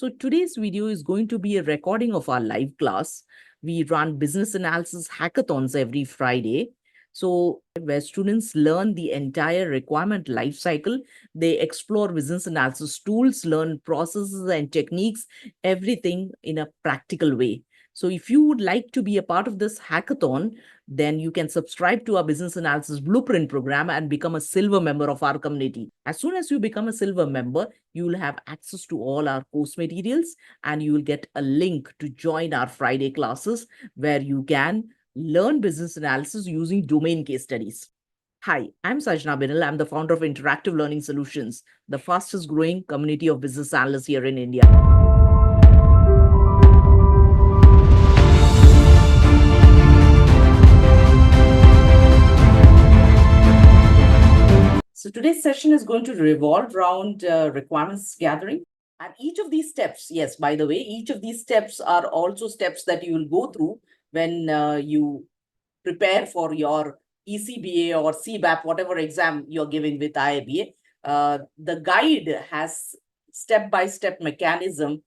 So today's video is going to be a recording of our live class. We run business analysis hackathons every Friday. So where students learn the entire requirement life cycle, they explore business analysis tools, learn processes and techniques, everything in a practical way. So if you would like to be a part of this hackathon, then you can subscribe to our business analysis blueprint program and become a silver member of our community. As soon as you become a silver member, you will have access to all our course materials and you will get a link to join our Friday classes where you can learn business analysis using domain case studies. Hi, I'm Sajana Binil. I'm the founder of Interactive Learning Solutions, the fastest growing community of business analysts here in India. So today's session is going to revolve around requirements gathering. And each of these steps, yes, by the way, each of these steps are also steps that you will go through when you prepare for your ECBA or CBAP, whatever exam you're giving with IABA. The guide has step-by-step mechanism,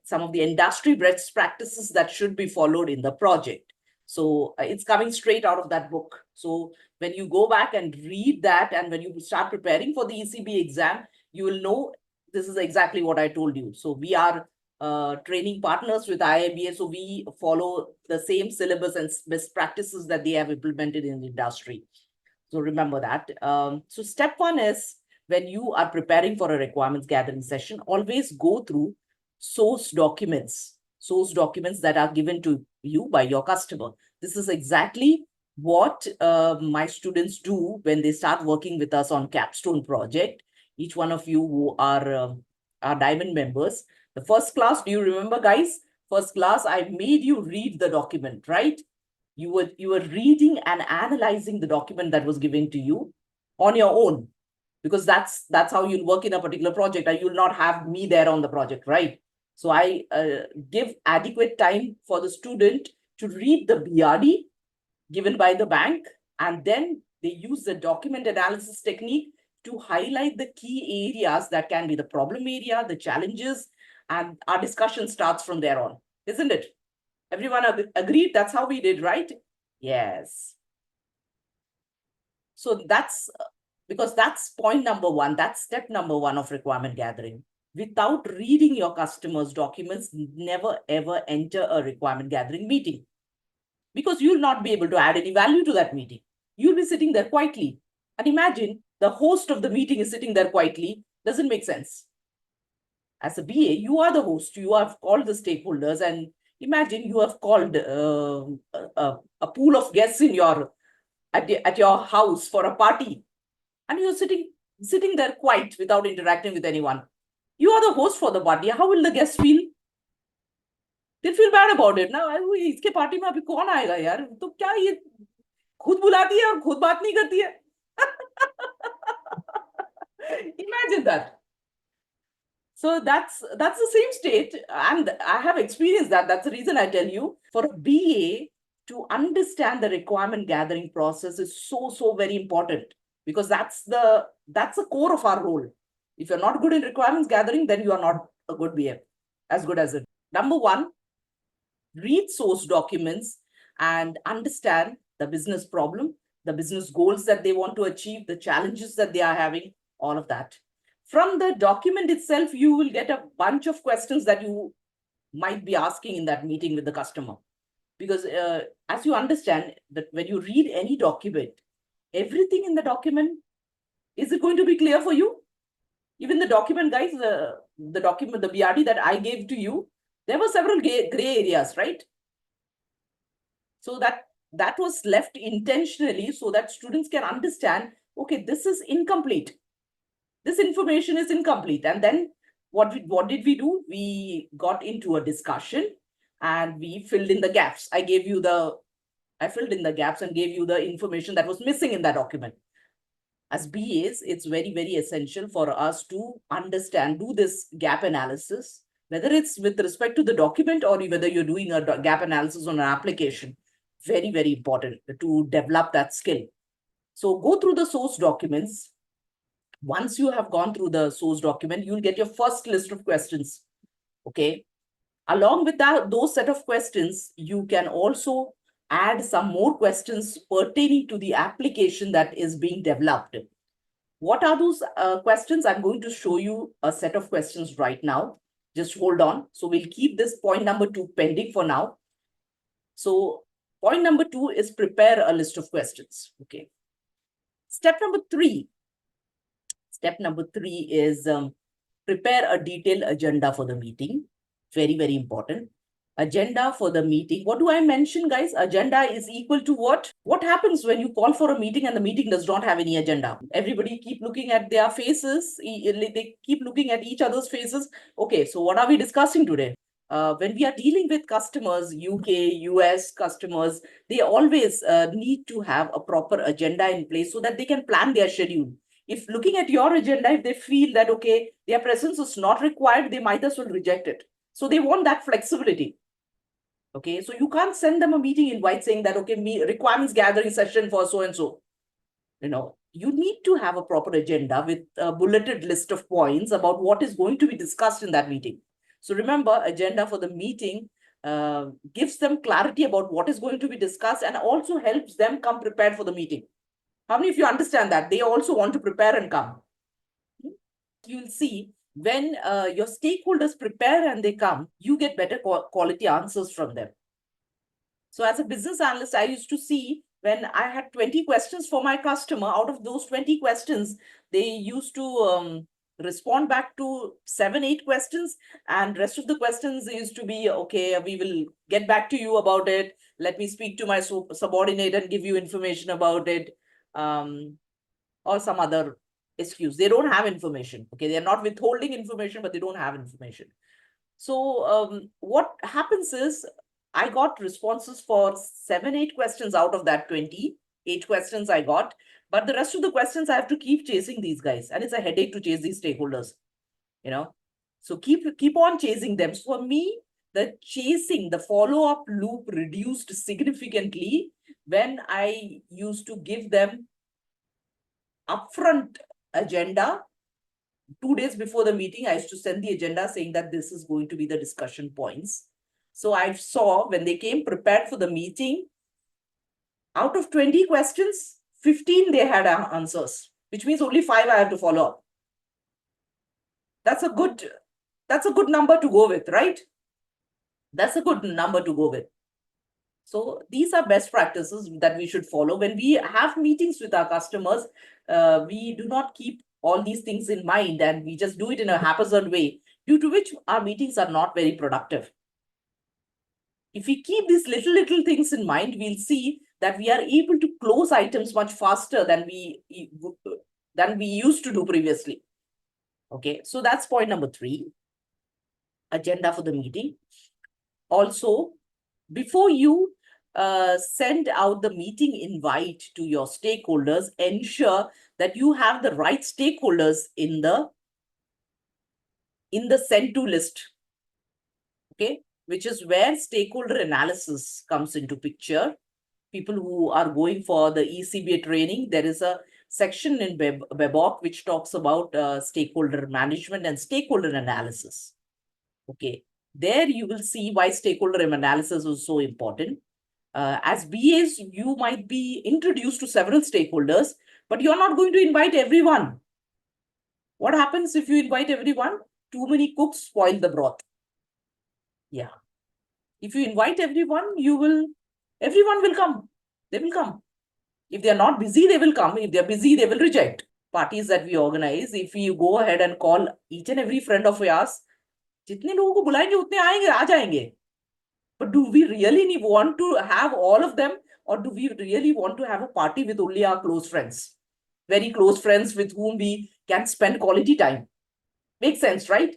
some of the industry best practices that should be followed in the project. So it's coming straight out of that book. So when you go back and read that, and when you start preparing for the ECB exam, you will know this is exactly what I told you. So we are training partners with IIBA, so we follow the same syllabus and best practices that they have implemented in the industry. So remember that. So step one is when you are preparing for a requirements gathering session, always go through source documents that are given to you by your customer. This is exactly what my students do when they start working with us on Capstone project. Each one of you who are diamond members. The first class, do you remember, guys? First class, I made you read the document, right? You were reading and analyzing the document that was given to you on your own, because that's how you'll work in a particular project, and you'll not have me there on the project, right? So I give adequate time for the student to read the BRD given by the bank, and then they use the document analysis technique to highlight the key areas that can be the problem area, the challenges, and our discussion starts from there on, isn't it? Everyone agreed? That's how we did, right? Yes. So that's because that's point number one. That's step number one of requirement gathering. Without reading your customers' documents, never ever enter a requirement gathering meeting, because you'll not be able to add any value to that meeting. You'll be sitting there quietly. And imagine the host of the meeting is sitting there quietly. Doesn't make sense. As a BA, you are the host. You have called the stakeholders, and imagine you have called a pool of guests in at your house for a party, and you're sitting there quiet without interacting with anyone. You are the host for the party. How will the guests feel? They'll feel bad about it. Now, इसके party में अभी कौन आएगा यार? तो क्या ये खुद बुलाती है और खुद बात नहीं करती है? Imagine that. So that's the same state, and I have experienced that. That's the reason I tell you, for a BA to understand the requirement gathering process is so very important, because that's the core of our role. If you're not good in requirements gathering, then you are not a good BA, as good as it. Number one, read source documents and understand the business problem, the business goals that they want to achieve, the challenges that they are having, all of that. From the document itself, you will get a bunch of questions that you might be asking in that meeting with the customer. Because as you understand that when you read any document, everything in the document, is it going to be clear for you? Even the document, guys, the document, the BRD that I gave to you, there were several gray areas, right? So that was left intentionally so that students can understand, okay, this is incomplete. This information is incomplete. And then what did we do? We got into a discussion and we filled in the gaps. I filled in the gaps and gave you the information that was missing in that document. As BAs, it's very essential for us to understand, do this gap analysis, whether it's with respect to the document or whether you're doing a gap analysis on an application. Very important to develop that skill. So go through the source documents. Once you have gone through the source document, you'll get your first list of questions. Okay. Along with those set of questions, you can also add some more questions pertaining to the application that is being developed. What are those questions? I'm going to show you a set of questions right now. Just hold on. So we'll keep this point number 2 pending for now. So point number 2 is prepare a list of questions. Okay. Step number 3. Step number 3 is prepare a detailed agenda for the meeting. Very, very important. Agenda for the meeting. What do I mention, guys? Agenda is equal to what? What happens when you call for a meeting and the meeting does not have any agenda? Everybody keep looking at their faces. They keep looking at each other's faces. Okay, so what are we discussing today? When we are dealing with customers, UK, US customers, they always need to have a proper agenda in place so that they can plan their schedule. If looking at your agenda, if they feel that, okay, their presence is not required, they might as well reject it. So they want that flexibility. Okay, so you can't send them a meeting invite saying that, okay, requirements gathering session for so and so. You need to have a proper agenda with a bulleted list of points about what is going to be discussed in that meeting. So remember, agenda for the meeting gives them clarity about what is going to be discussed and also helps them come prepared for the meeting. How many of you understand that? They also want to prepare and come. You'll see when your stakeholders prepare and they come, you get better quality answers from them. So as a business analyst, I used to see when I had 20 questions for my customer, out of those 20 questions, they used to respond back to 7, 8 questions, and rest of the questions used to be, okay, we will get back to you about it. Let me speak to my subordinate and give you information about it. Or some other excuse. They don't have information. Okay, they're not withholding information, but they don't have information. So what happens is I got responses for 7, 8 questions out of that 28 questions I got. But the rest of the questions I have to keep chasing these guys. And it's a headache to chase these stakeholders. So keep on chasing them. So for me, the chasing, the follow-up loop reduced significantly when I used to give them upfront agenda. 2 days before the meeting, I used to send the agenda saying that this is going to be the discussion points. So I saw when they came prepared for the meeting, out of 20 questions, 15 they had answers, which means only 5 I have to follow up. That's a good number to go with, right? That's a good number to go with. So these are best practices that we should follow. When we have meetings with our customers, we do not keep all these things in mind and we just do it in a haphazard way, due to which our meetings are not very productive. If we keep these little things in mind, we'll see that we are able to close items much faster than we used to do previously. Okay, so that's point number 3, agenda for the meeting. Also, before you send out the meeting invite to your stakeholders, ensure that you have the right stakeholders in the send to list. Okay, which is where stakeholder analysis comes into picture. People who are going for the ECBA training, there is a section in WebOc which talks about stakeholder management and stakeholder analysis. Okay, there you will see why stakeholder analysis is so important. As BAs, you might be introduced to several stakeholders, but you're not going to invite everyone. What happens if you invite everyone? Too many cooks spoil the broth. Yeah. If you invite everyone, everyone will come. They will come. If they're not busy, they will come. If they're busy, they will reject. Parties that we organize, if you go ahead and call each and every friend of yours, जितने लोगों को बुलाएंगे उतने आएंगे, आ जाएंगे. But do we really want to have all of them, or do we really want to have a party with only our close friends? Very close friends with whom we can spend quality time. Makes sense, right?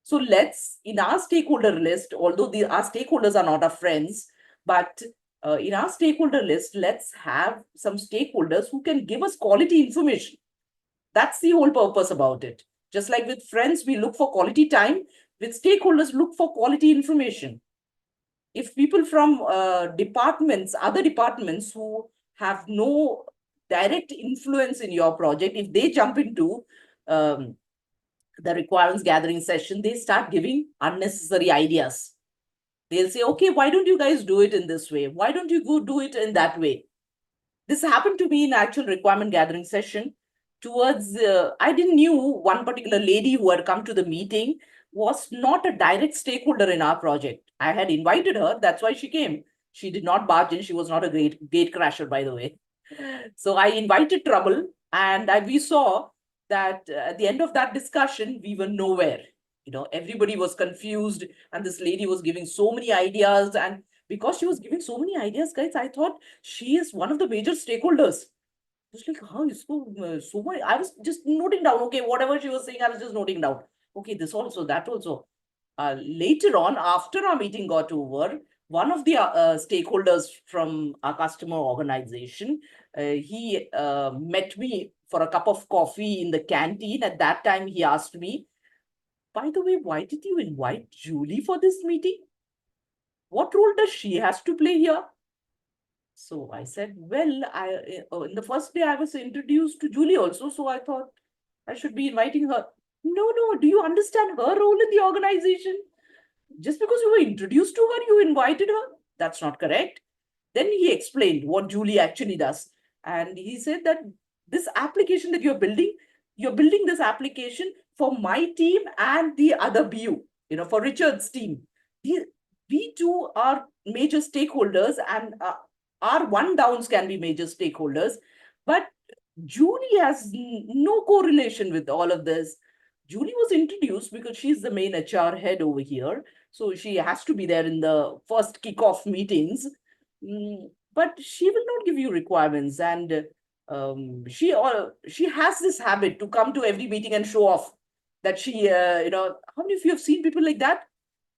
So let's, in our stakeholder list, although our stakeholders are not our friends, but in our stakeholder list, let's have some stakeholders who can give us quality information. That's the whole purpose about it. Just like with friends, we look for quality time. With stakeholders, look for quality information. If people from other departments who have no direct influence in your project, if they jump into the requirements gathering session, they start giving unnecessary ideas. They'll say, okay, why don't you guys do it in this way? Why don't you go do it in that way? This happened to me in actual requirement gathering session. Towards, I didn't knew one particular lady who had come to the meeting was not a direct stakeholder in our project. I had invited her, that's why she came. She did not barge in. She was not a great gate crasher, by the way. So I invited trouble, and we saw that at the end of that discussion, we were nowhere. Everybody was confused, and this lady was giving so many ideas. And because she was giving so many ideas, guys, I thought she is one of the major stakeholders. I was like, how is so much? I was just noting down, okay, whatever she was saying, I was just noting down. Okay, this also, that also. Later on, after our meeting got over, one of the stakeholders from our customer organization, he met me for a cup of coffee in the canteen. At that time, he asked me, by the way, why did you invite Julie for this meeting? What role does she has to play here? So I said, well, in the first day I was introduced to Julie also, so I thought I should be inviting her. No, do you understand her role in the organization? Just because you were introduced to her, you invited her? That's not correct. Then he explained what Julie actually does. And he said that this application that you're building this application for my team and the other BU, for Richard's team. We two are major stakeholders, and our one downs can be major stakeholders. But Julie has no correlation with all of this. Julie was introduced because she's the main HR head over here. So she has to be there in the first kickoff meetings. But she will not give you requirements. And she has this habit to come to every meeting and show off that she, how many of you have seen people like that?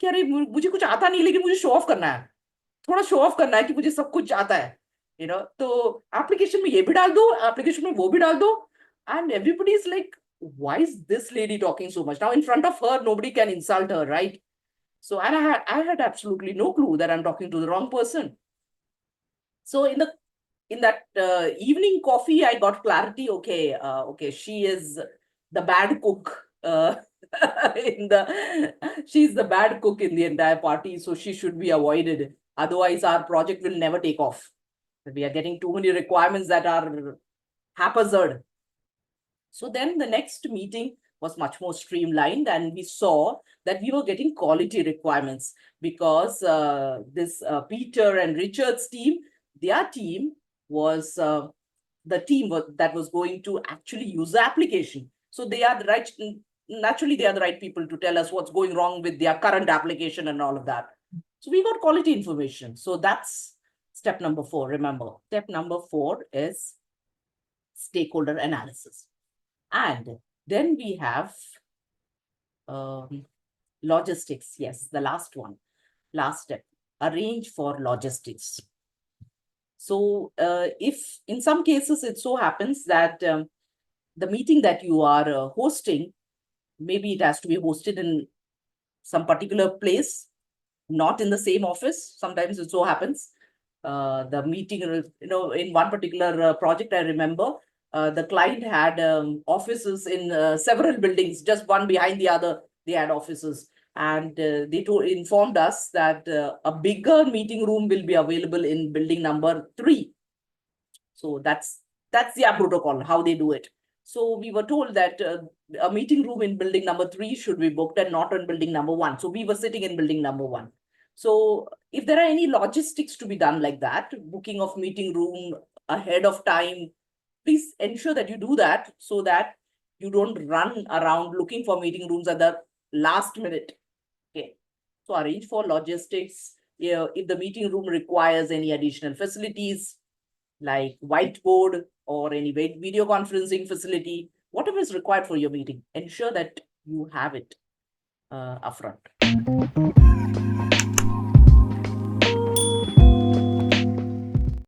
कि अरे मुझे कुछ आता नहीं लेकिन मुझे show off करना है, थोड़ा शो ऑफ करना है कि मुझे सब कुछ आता है, तो एप्लीकेशन में ये भी डाल दो, एप्लीकेशन में वो भी डाल दो. And everybody is like, why is this lady talking so much? Now in front of her, nobody can insult her, right? So, and I had absolutely no clue that I'm talking to the wrong person. So in that evening coffee, I got clarity. Okay, she is the bad cook. She's the bad cook in the entire party, so she should be avoided. Otherwise, our project will never take off. We are getting too many requirements that are haphazard. So then the next meeting was much more streamlined, and we saw that we were getting quality requirements because this Peter and Richard's team, their team was the team that was going to actually use the application. So they are naturally they are the right people to tell us what's going wrong with their current application and all of that. So we got quality information. So that's step number 4. Remember, step number 4 is stakeholder analysis. And then we have logistics. Yes, the last one, last step, arrange for logistics. So if in some cases it so happens that the meeting that you are hosting, maybe it has to be hosted in some particular place, not in the same office. Sometimes it so happens. The meeting, in one particular project, I remember the client had offices in several buildings, just one behind the other. They had offices, and they informed us that a bigger meeting room will be available in building number 3. So that's their protocol, how they do it. So we were told that a meeting room in building number 3 should be booked and not in building number 1. So we were sitting in building number 1. So if there are any logistics to be done like that, booking of meeting room ahead of time, please ensure that you do that so that you don't run around looking for meeting rooms at the last minute. Okay. So arrange for logistics. If the meeting room requires any additional facilities like whiteboard or any video conferencing facility, whatever is required for your meeting, ensure that you have it upfront.